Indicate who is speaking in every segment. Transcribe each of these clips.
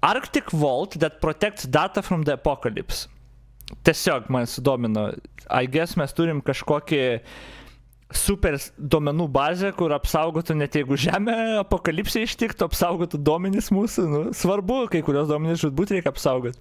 Speaker 1: Arctic Vault that protects data from the apocalypse. Tiesiog man sudomino. I guess mes turim kažkokį super duomenų bazę, kur apsaugotų net jeigu žemė apokalipsė ištiktų, apsaugotų duomenis mūsų. Nu, svarbu, kai kurios duomenis žudbūt reikia apsaugoti.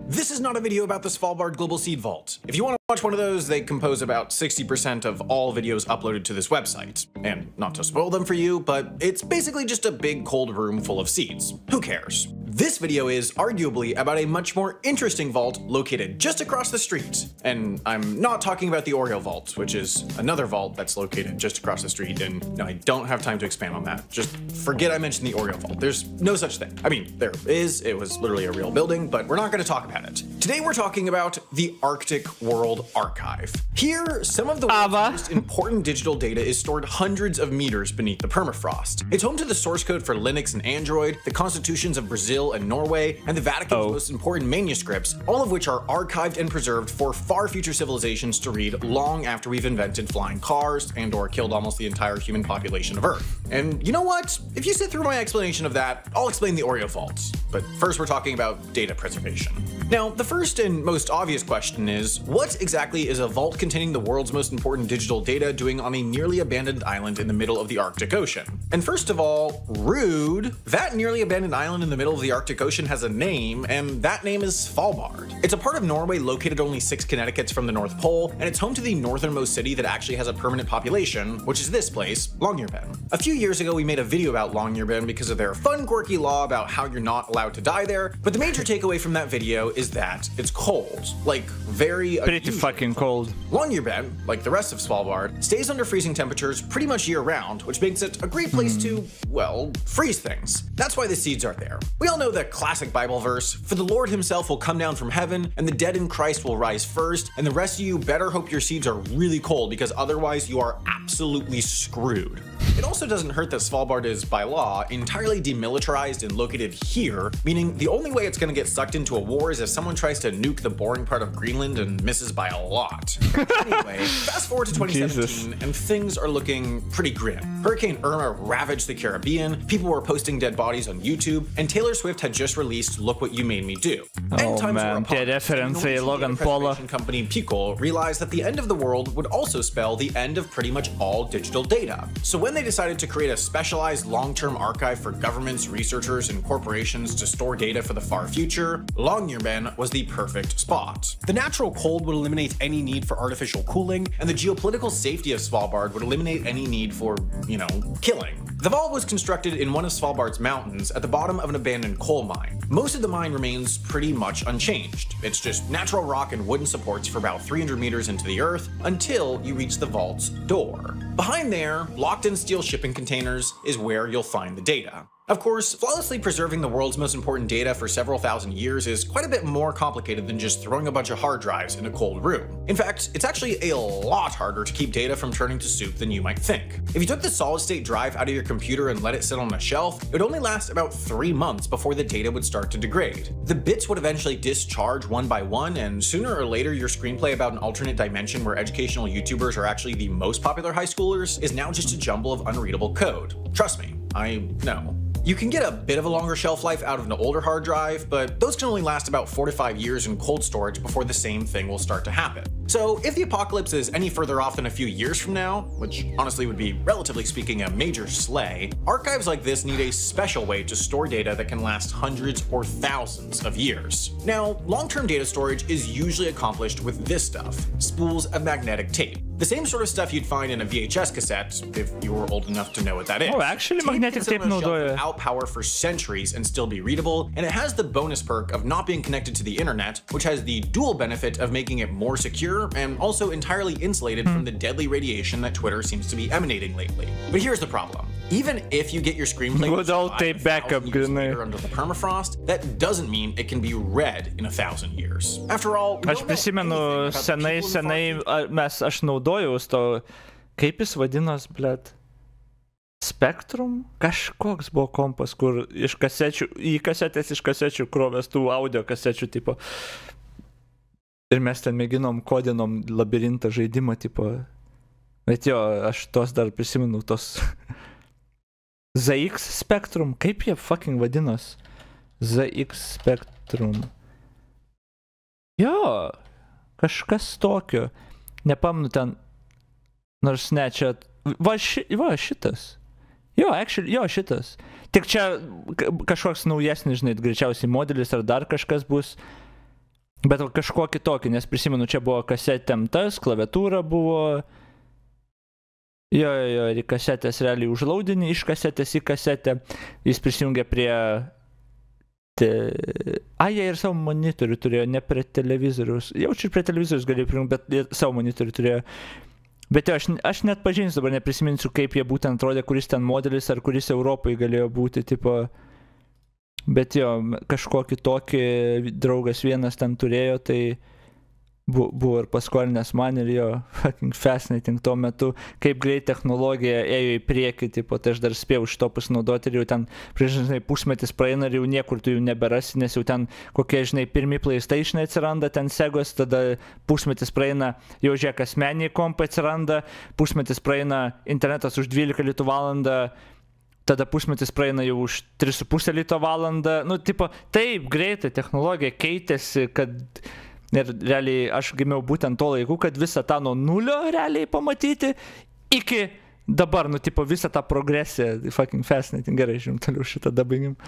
Speaker 2: This is not a video about the Svalbard Global Seed Vault. If you want to watch one of those, they compose about 60% of all videos uploaded to this website. And not to spoil them for you, but it's basically just a big cold room full of seeds. Who cares? This video is arguably about a much more interesting vault located just across the street. And I'm not talking about the Oreo vault, which is another vault that's located just across the street, and no, I don't have time to expand on that. Just forget I mentioned the Oreo vault. There's no such thing. I mean, there is, it was literally a real building, but we're not going to talk about it. Today we're talking about the Arctic World Archive. Here, some of the world's most important digital data is stored hundreds of meters beneath the permafrost. It's home to the source code for Linux and Android, the constitutions of Brazil and Norway, and the Vatican's most important manuscripts, all of which are archived and preserved for far future civilizations to read long after we've invented flying cars and or killed almost the entire human population of Earth. And you know what? If you sit through my explanation of that, I'll explain the Oreo vaults. But first we're talking about data preservation. Now, the first and most obvious question is, what exactly is a vault containing the world's most important digital data doing on a nearly abandoned island in the middle of the Arctic Ocean? And first of all, rude, that nearly abandoned island in the middle of the Arctic Ocean has a name, and that name is Svalbard. It's a part of Norway located only 6 Connecticuts from the North Pole, and it's home to the northernmost city that actually has a permanent population, which is this place, Longyearbyen. A few years ago, we made a video about Longyearbyen because of their fun, quirky law about how you're not allowed to die there, but the major takeaway from that video is that it's cold, like very
Speaker 1: pretty fucking cold.
Speaker 2: Longyearbyen, like the rest of Svalbard, stays under freezing temperatures pretty much year-round, which makes it a great place to, well, freeze things. That's why the seeds are there. We all know the classic Bible verse, "For the Lord himself will come down from heaven, and the dead in Christ will rise first, and the rest of you better hope your seeds are really cold, because otherwise you are absolutely screwed." It also doesn't hurt that Svalbard is, by law, entirely demilitarized and located here, meaning the only way it's going to get sucked into a war is if someone tries to nuke the boring part of Greenland and misses by a lot. Anyway, fast forward to 2017, and things are looking pretty grim. Hurricane Irma ravaged the Caribbean, people were posting dead bodies on YouTube, and Taylor Swift had just released Look What You Made Me Do.
Speaker 1: Oh man, the reference Logan Paul.
Speaker 2: Company Puiki realized that the end of the world would also spell the end of pretty much all digital data. So when they decided to create a specialized long-term archive for governments, researchers, and corporations to store data for the far future, Longyearbyen was the perfect spot. The natural cold would eliminate any need for artificial cooling, and the geopolitical safety of Svalbard would eliminate any need for, you know, killing. The vault was constructed in one of Svalbard's mountains at the bottom of an abandoned coal mine. Most of the mine remains pretty much unchanged. It's just natural rock and wooden supports for about 300 meters into the earth until you reach the vault's door. Behind there, locked in steel shipping containers, is where you'll find the data. Of course, flawlessly preserving the world's most important data for several thousand years is quite a bit more complicated than just throwing a bunch of hard drives in a cold room. In fact, it's actually a lot harder to keep data from turning to soup than you might think. If you took the solid-state drive out of your computer and let it sit on a shelf, it would only last about 3 months before the data would start to degrade. The bits would eventually discharge one by one, and sooner or later your screenplay about an alternate dimension where educational YouTubers are actually the most popular high schoolers is now just a jumble of unreadable code. Trust me, I know. You can get a bit of a longer shelf life out of an older hard drive, but those can only last about 4 to 5 years in cold storage before the same thing will start to happen. So if the apocalypse is any further off than a few years from now, which honestly would be relatively speaking a major slay, archives like this need a special way to store data that can last hundreds or thousands of years. Now, long-term data storage is usually accomplished with this stuff, spools of magnetic tape. The same sort of stuff you'd find in a VHS cassette, if you were old enough to know what that is.
Speaker 1: Oh, actually, magnetic tape
Speaker 2: without power for centuries and still be readable, and it has the bonus perk of not being connected to the internet, which has the dual benefit of making it more secure and also entirely insulated from the deadly radiation that Twitter seems to be emanating lately. But here's the problem. Even if you get your screenplay
Speaker 1: with all tape backup
Speaker 2: under the permafrost, that doesn't mean it can be read in 1,000 years. After all,
Speaker 1: aš prisimenu senai aš naudojau to, kaip jis vadinos, blet, Spectrum? Kažkoks buvo kompas, kur iš kasečių, į kasetės iš kasečių krovės tų audio kasečių tipo. Ir mes ten mėginom, kodinom labirintą žaidimą tipo. Bet jo, aš tos dar prisimenu, tos ZX Spectrum, kaip jie fucking vadinos? ZX Spectrum. Jo, kažkas tokio. Nepamnu ten, nors ne, čia... Va šitas. Jo, šitas. Tik čia kažkoks naujesnis, žinai, greičiausiai modelis ar dar kažkas bus. Bet kažko kitokį, nes prisimenu, čia buvo kasetėm tas, klaviatūra buvo. Jo, ir kasetės realiai užlaudinį iš kasetės į kasetę. Jis prisijungė prie... Jie ir savo monitorių turėjo, ne prie televizorius. Jaučiu ir prie televizorius galėjau prijungti, bet savo monitorių turėjo. Bet jo, aš net pažinsiu, dabar neprisiminsiu, kaip jie būtent atrodė, kuris ten modelis ar kuris Europai galėjo būti, tipo... Bet jo, kažkokį tokį draugas vienas ten turėjo, tai... Buvo ir paskolinęs man ir jo fucking fascinating tuo metu, kaip greit technologija ėjo į priekį, tipo, tai aš dar spėjau šito pasinaudoti ir jau ten prieš, žinai, pusmetis praeina ir jau niekur tu jų neberasi, nes jau ten kokie, žinai, pirmi PlayStation'ai atsiranda, ten Segos, tada pusmetis praeina, jau žiūrėk, asmeniniai kompai atsiranda, pusmetis praeina internetas už 12 litų valandą, tada pusmetis praeina jau už 3,5 lito valandą, nu, tipo, taip, greitai technologija keitėsi, kad... Ir realiai aš gimiau būtent to laiku, kad visą tą nuo nulio realiai pamatyti iki dabar, nu, tipo, visą tą progresiją. Fucking fascinating. Gerai, žiūrim toliau šitą dabaigim.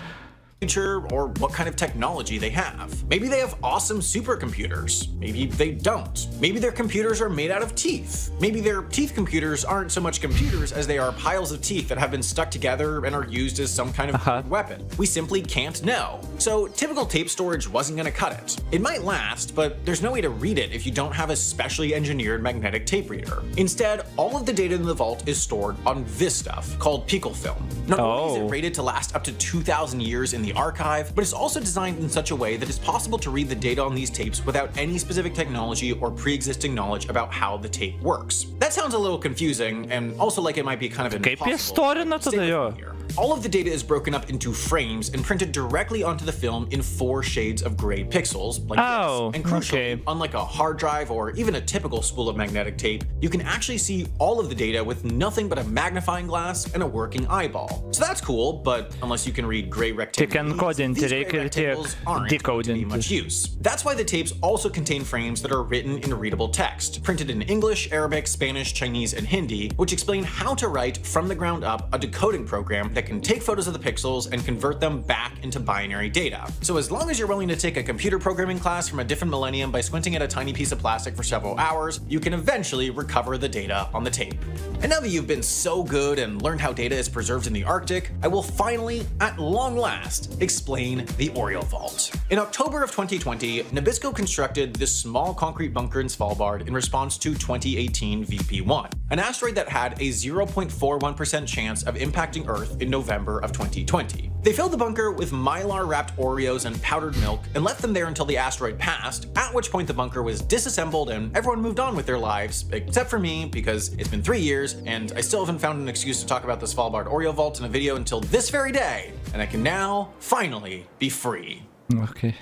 Speaker 2: Or what kind of technology they have. Maybe they have awesome supercomputers. Maybe they don't. Maybe their computers are made out of teeth. Maybe their teeth computers aren't so much computers as they are piles of teeth that have been stuck together and are used as some kind of weapon. We simply can't know. So typical tape storage wasn't going to cut it. It might last, but there's no way to read it if you don't have a specially engineered magnetic tape reader. Instead, all of the data in the vault is stored on this stuff called Pickle film. Not only is it rated to last up to 2,000 years in the archive, but it's also designed in such a way that it's possible to read the data on these tapes without any specific technology or pre-existing knowledge about how the tape works. That sounds a little confusing and also like it might be kind of impossible. All of the data is broken up into frames and printed directly onto the film in 4 shades of gray pixels, like this. And crucially, unlike a hard drive or even a typical spool of magnetic tape, you can actually see all of the data with nothing but a magnifying glass and a working eyeball. So that's cool, but unless you can read gray rectangles, these gray rectangles aren't going to be much use. That's why the tapes also contain frames that are written in readable text, printed in English, Arabic, Spanish, Chinese, and Hindi, which explain how to write from the ground up a decoding program that can take photos of the pixels and convert them back into binary data. So as long as you're willing to take a computer programming class from a different millennium by squinting at a tiny piece of plastic for several hours, you can eventually recover the data on the tape. And now that you've been so good and learned how data is preserved in the Arctic, I will finally, at long last, explain the Oriole Vault. In October of 2020, Nabisco constructed this small concrete bunker in Svalbard in response to 2018 VP1, an asteroid that had a 0.41% chance of impacting Earth in November of 2020. They filled the bunker with mylar-wrapped Oreos and powdered milk and left them there until the asteroid passed, at which point the bunker was disassembled and everyone moved on with their lives, except for me, because it's been 3 years and I still haven't found an excuse to talk about the Svalbard Oriole Vault in a video until this very day, and I can now, finally, be free.
Speaker 1: Okay.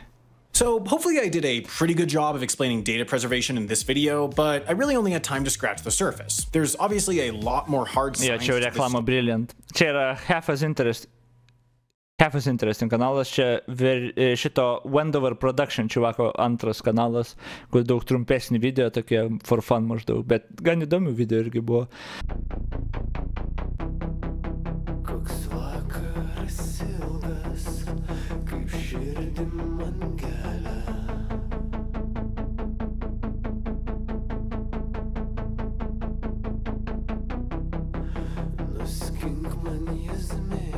Speaker 2: So hopefully I did a pretty good job of explaining data preservation in this video, but I really only had time to scratch the surface. There's obviously a lot more hard science.
Speaker 1: Čia reklama brilliant. Čia yra half as interesting kanalas, čia šito Wendover Production čivako antras kanalas, kur daug trumpesnį video, tokie for fun maždaug, bet gan įdomių video irgi buvo. Koks vakaras ilgas, kaip širdim man kelia. Nuskink man jazmė.